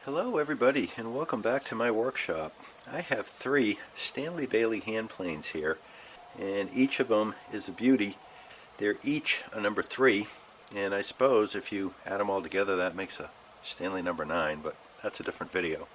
Hello everybody and welcome back to my workshop. I have 3 Stanley Bailey hand planes here, and each of them is a beauty. They're each a number 3, and I suppose if you add them all together that makes a Stanley number 9, but that's a different video.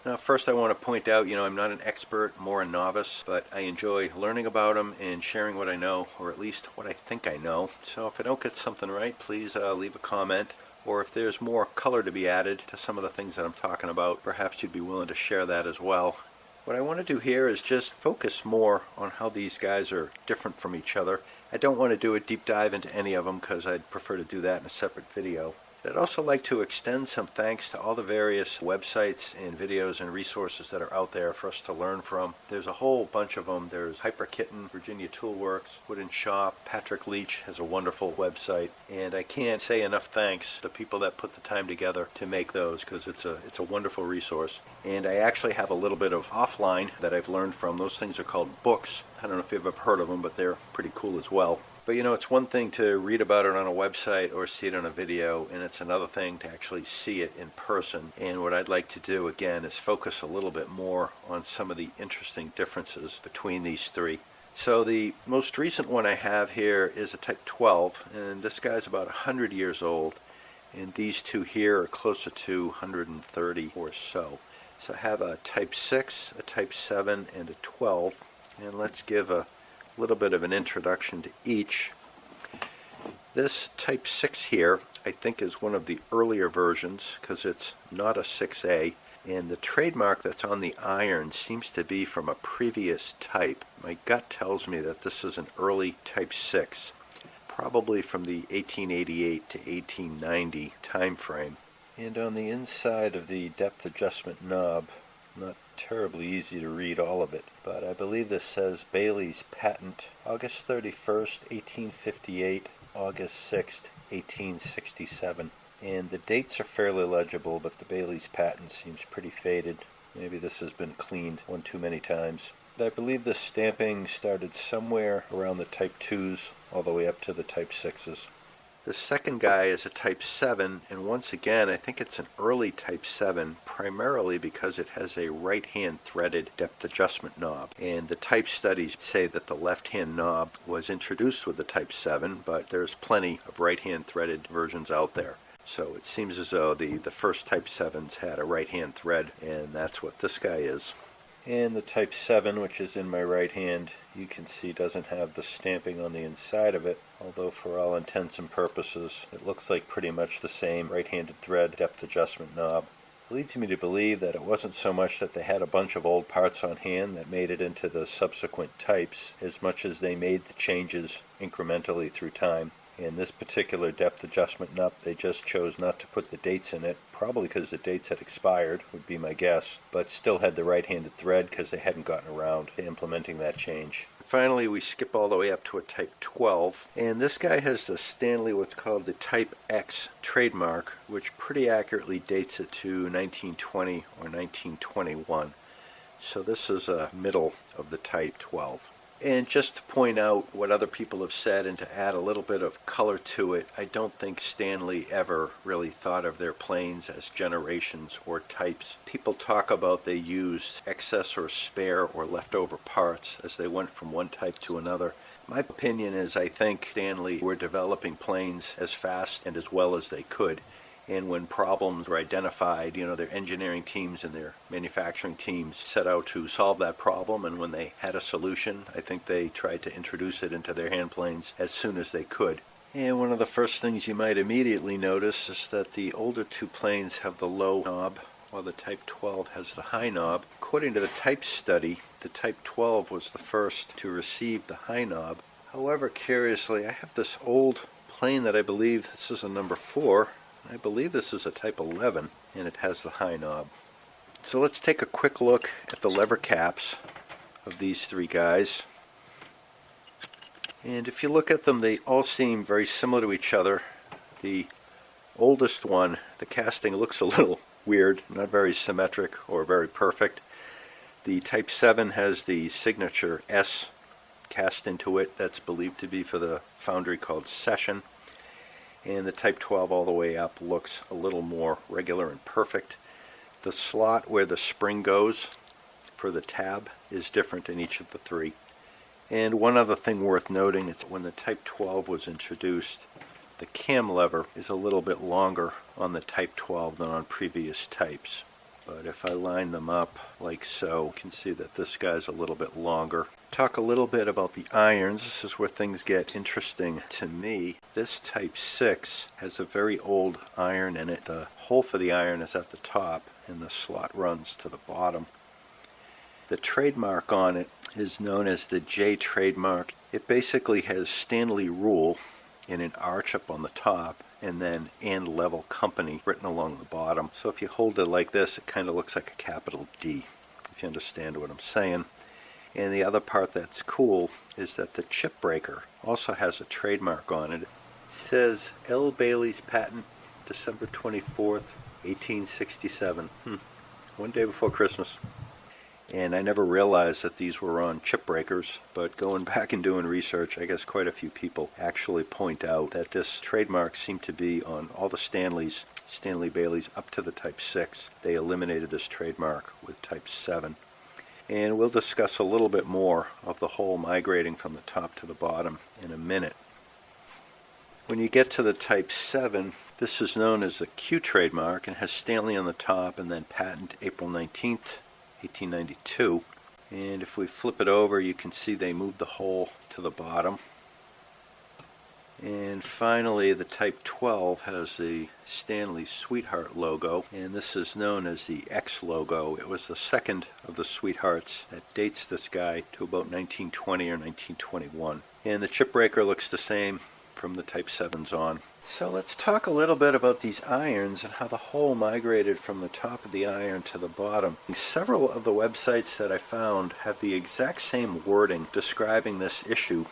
Now first I want to point out, I'm not an expert, more a novice, but I enjoy learning about them and sharing what I know, or at least what I think I know. So if I don't get something right, please leave a comment. Or if there's more color to be added to some of the things that I'm talking about, perhaps you'd be willing to share that as well. What I want to do here is just focus more on how these guys are different from each other. I don't want to do a deep dive into any of them because I'd prefer to do that in a separate video. I'd also like to extend some thanks to all the various websites and videos and resources that are out there for us to learn from. There's a whole bunch of them. There's Hyper Kitten, Virginia Toolworks, Wooden Shop, Patrick Leach has a wonderful website, and I can't say enough thanks to the people that put the time together to make those, because it's a wonderful resource. And I actually have a little bit of offline that I've learned from. Those things are called books. I don't know if you've ever heard of them, but they're pretty cool as well. But it's one thing to read about it on a website or see it on a video, and it's another thing to actually see it in person. And what I'd like to do again is focus a little bit more on some of the interesting differences between these 3. So the most recent one I have here is a Type 12, and this guy's about 100 years old, and these 2 here are closer to 130 or so. So I have a Type 6, a Type 7, and a 12, and let's give a little bit of an introduction to each. This Type 6 here I think is one of the earlier versions because it's not a 6A, and the trademark that's on the iron seems to be from a previous type. My gut tells me that this is an early Type 6, probably from the 1888 to 1890 time frame. And on the inside of the depth adjustment knob, not terribly easy to read all of it, but I believe this says Bailey's patent, August 31st, 1858, August 6th, 1867. And the dates are fairly legible, but the Bailey's patent seems pretty faded. Maybe this has been cleaned one too many times. But I believe the stamping started somewhere around the Type 2s all the way up to the Type 6s. The second guy is a Type 7, and once again I think it's an early Type 7, primarily because it has a right-hand threaded depth adjustment knob. And the type studies say that the left-hand knob was introduced with the Type 7, but there's plenty of right-hand threaded versions out there. So it seems as though the first Type 7s had a right-hand thread, and that's what this guy is. And the Type 7, which is in my right hand, you can see doesn't have the stamping on the inside of it, although for all intents and purposes it looks like pretty much the same right-handed thread depth adjustment knob. It leads me to believe that it wasn't so much that they had a bunch of old parts on hand that made it into the subsequent types, as much as they made the changes incrementally through time. And this particular depth adjustment knob, they just chose not to put the dates in it, probably because the dates had expired, would be my guess, but still had the right-handed thread because they hadn't gotten around to implementing that change. Finally, we skip all the way up to a Type 12, and this guy has the Stanley, what's called the Type X trademark, which pretty accurately dates it to 1920 or 1921. So this is a middle of the Type 12. And just to point out what other people have said and to add a little bit of color to it, I don't think Stanley ever really thought of their planes as generations or types. People talk about they used excess or spare or leftover parts as they went from one type to another. My opinion is I think Stanley were developing planes as fast and as well as they could. And when problems were identified, their engineering teams and their manufacturing teams set out to solve that problem, and when they had a solution, I think they tried to introduce it into their hand planes as soon as they could. And one of the first things you might immediately notice is that the older 2 planes have the low knob, while the Type 12 has the high knob. According to the type study, the Type 12 was the first to receive the high knob. However, curiously, I have this old plane that I believe this is a number 4. I believe this is a Type 11, and it has the high knob. So let's take a quick look at the lever caps of these 3 guys. And if you look at them, they all seem very similar to each other. The oldest one, the casting looks a little weird, not very symmetric or very perfect. The Type 7 has the signature S cast into it. That's believed to be for the foundry called Session. And the Type 12 all the way up looks a little more regular and perfect. The slot where the spring goes for the tab is different in each of the three. And one other thing worth noting is when the Type 12 was introduced, the cam lever is a little bit longer on the Type 12 than on previous types. But if I line them up like so, you can see that this guy's a little bit longer. Talk a little bit about the irons. This is where things get interesting to me. This Type 6 has a very old iron in it. The hole for the iron is at the top and the slot runs to the bottom. The trademark on it is known as the J trademark. It basically has Stanley Rule in an arch up on the top and then and level company written along the bottom. So if you hold it like this, it kind of looks like a capital D, if you understand what I'm saying. And the other part that's cool is that the chip breaker also has a trademark on it. It says L. Bailey's patent, December 24th, 1867. One day before Christmas. And I never realized that these were on chip breakers, but going back and doing research, I guess quite a few people actually point out that this trademark seemed to be on all the Stanleys, Stanley Baileys up to the Type 6. They eliminated this trademark with Type 7. And we'll discuss a little bit more of the hole migrating from the top to the bottom in a minute. When you get to the Type 7, this is known as the Q trademark and has Stanley on the top and then patent April 19th, 1892. And if we flip it over, you can see they moved the hole to the bottom. And finally, the Type 12 has the Stanley Sweetheart logo, and this is known as the X logo. It was the second of the Sweethearts that dates this guy to about 1920 or 1921. And the chip breaker looks the same from the Type 7s on. So let's talk a little bit about these irons and how the hole migrated from the top of the iron to the bottom. Several of the websites that I found have the exact same wording describing this issue,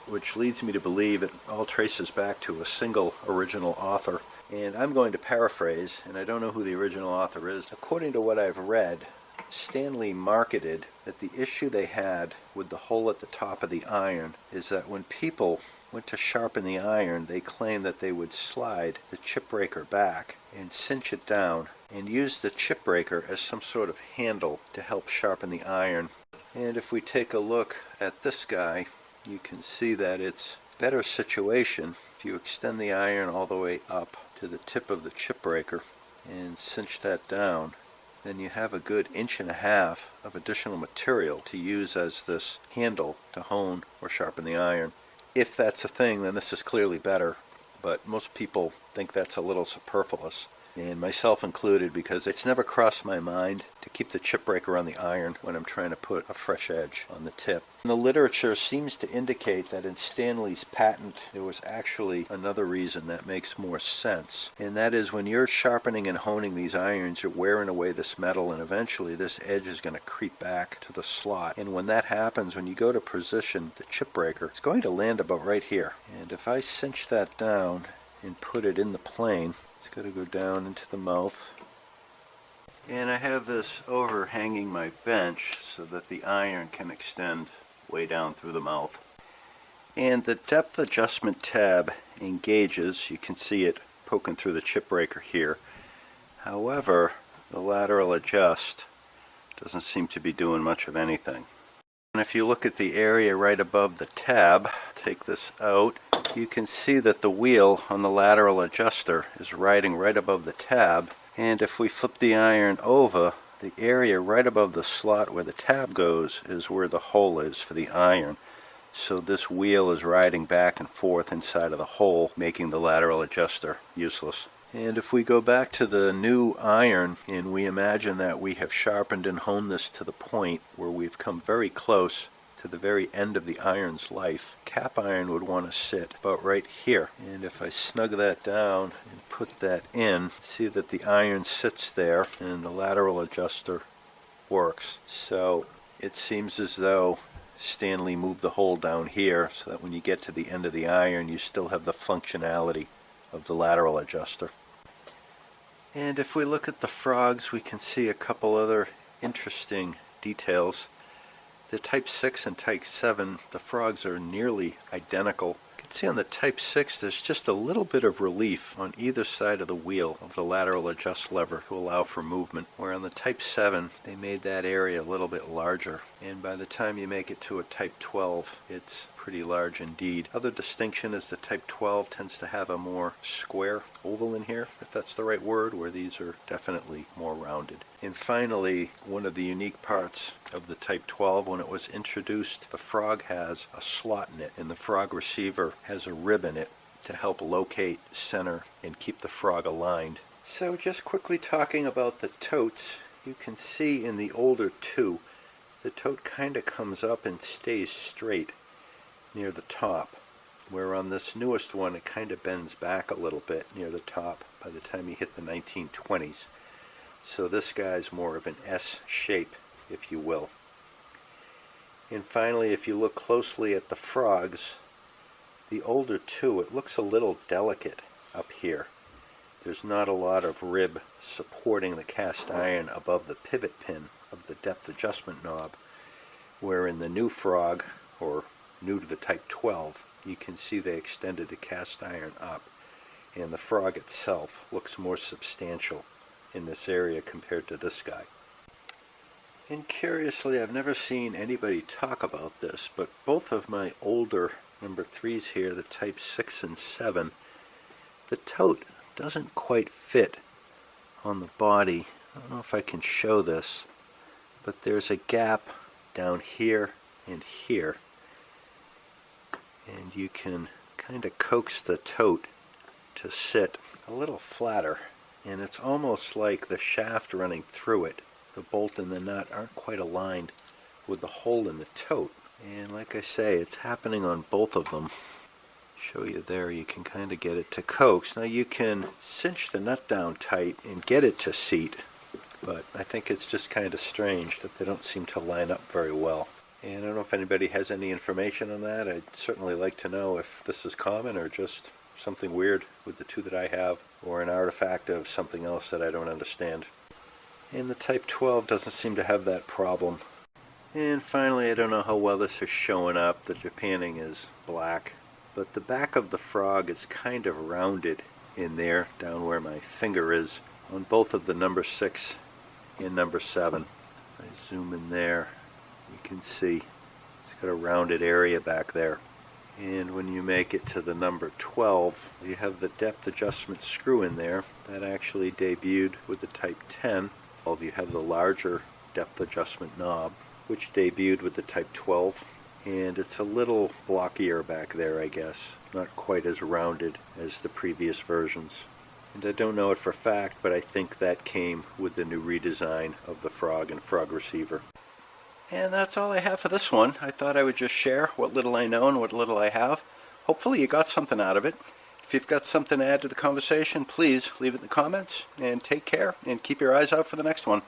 which leads me to believe it all traces back to a single original author. And I'm going to paraphrase, and I don't know who the original author is. According to what I've read, Stanley marketed that the issue they had with the hole at the top of the iron is that when people went to sharpen the iron, they claimed that they would slide the chip breaker back and cinch it down and use the chip breaker as some sort of handle to help sharpen the iron. And if we take a look at this guy, you can see that it's a better situation if you extend the iron all the way up to the tip of the chip breaker and cinch that down. Then you have a good 1.5 inches of additional material to use as this handle to hone or sharpen the iron. If that's a thing, then this is clearly better, but most people think that's a little superfluous, and myself included, because it's never crossed my mind to keep the chip breaker on the iron when I'm trying to put a fresh edge on the tip. And the literature seems to indicate that in Stanley's patent there was actually another reason that makes more sense, and that is when you're sharpening and honing these irons, you're wearing away this metal, and eventually this edge is going to creep back to the slot. And when that happens, when you go to position the chip breaker, it's going to land about right here. And if I cinch that down and put it in the plane, it's going to go down into the mouth. And I have this overhanging my bench so that the iron can extend way down through the mouth. And the depth adjustment tab engages. You can see it poking through the chip breaker here. However, the lateral adjust doesn't seem to be doing much of anything. And if you look at the area right above the tab, take this out, you can see that the wheel on the lateral adjuster is riding right above the tab. And if we flip the iron over, the area right above the slot where the tab goes is where the hole is for the iron. So this wheel is riding back and forth inside of the hole, making the lateral adjuster useless. And if we go back to the new iron and we imagine that we have sharpened and honed this to the point where we've come very close to the very end of the iron's life, cap iron would want to sit about right here. And if I snug that down and put that in, see that the iron sits there and the lateral adjuster works. So it seems as though Stanley moved the hole down here so that when you get to the end of the iron, you still have the functionality of the lateral adjuster. And if we look at the frogs, we can see a couple other interesting details. The Type 6 and Type 7, the frogs are nearly identical. You can see on the Type 6 there's just a little bit of relief on either side of the wheel of the lateral adjust lever to allow for movement, where on the Type 7 they made that area a little bit larger, and by the time you make it to a Type 12 it's pretty large indeed. Other distinction is the Type 12 tends to have a more square oval in here, if that's the right word, where these are definitely more rounded. And finally, one of the unique parts of the Type 12, when it was introduced, the frog has a slot in it, and the frog receiver has a rib in it to help locate center and keep the frog aligned. So just quickly talking about the totes, you can see in the older two, the tote kind of comes up and stays straight near the top, where on this newest one it kind of bends back a little bit near the top by the time you hit the 1920s. So this guy's more of an S shape, if you will. And finally, if you look closely at the frogs, the older two, it looks a little delicate up here. There's not a lot of rib supporting the cast iron above the pivot pin of the depth adjustment knob, where in the new frog, or new to the Type 12, you can see they extended the cast iron up, and the frog itself looks more substantial in this area compared to this guy. And curiously, I've never seen anybody talk about this, but both of my older number 3's here, the Type 6 and 7, the tote doesn't quite fit on the body. I don't know if I can show this, but there's a gap down here and here, and you can kind of coax the tote to sit a little flatter, and it's almost like the shaft running through it, the bolt and the nut, aren't quite aligned with the hole in the tote. And like I say, it's happening on both of them. Show you there, you can kind of get it to coax. Now you can cinch the nut down tight and get it to seat, but I think it's just kind of strange that they don't seem to line up very well. And I don't know if anybody has any information on that. I'd certainly like to know if this is common or just something weird with the two that I have, or an artifact of something else that I don't understand. And the Type 12 doesn't seem to have that problem. And finally, I don't know how well this is showing up. The Japanning is black, but the back of the frog is kind of rounded in there, down where my finger is, on both of the number 6 and number 7. If I zoom in there, you can see it's got a rounded area back there. And when you make it to the number 12, you have the depth adjustment screw in there. That actually debuted with the Type 10. You have the larger depth adjustment knob, which debuted with the Type 12. And it's a little blockier back there, I guess. Not quite as rounded as the previous versions. And I don't know it for a fact, but I think that came with the new redesign of the frog and frog receiver. And that's all I have for this one. I thought I would just share what little I know and what little I have. Hopefully you got something out of it. If you've got something to add to the conversation, please leave it in the comments, and take care and keep your eyes out for the next one.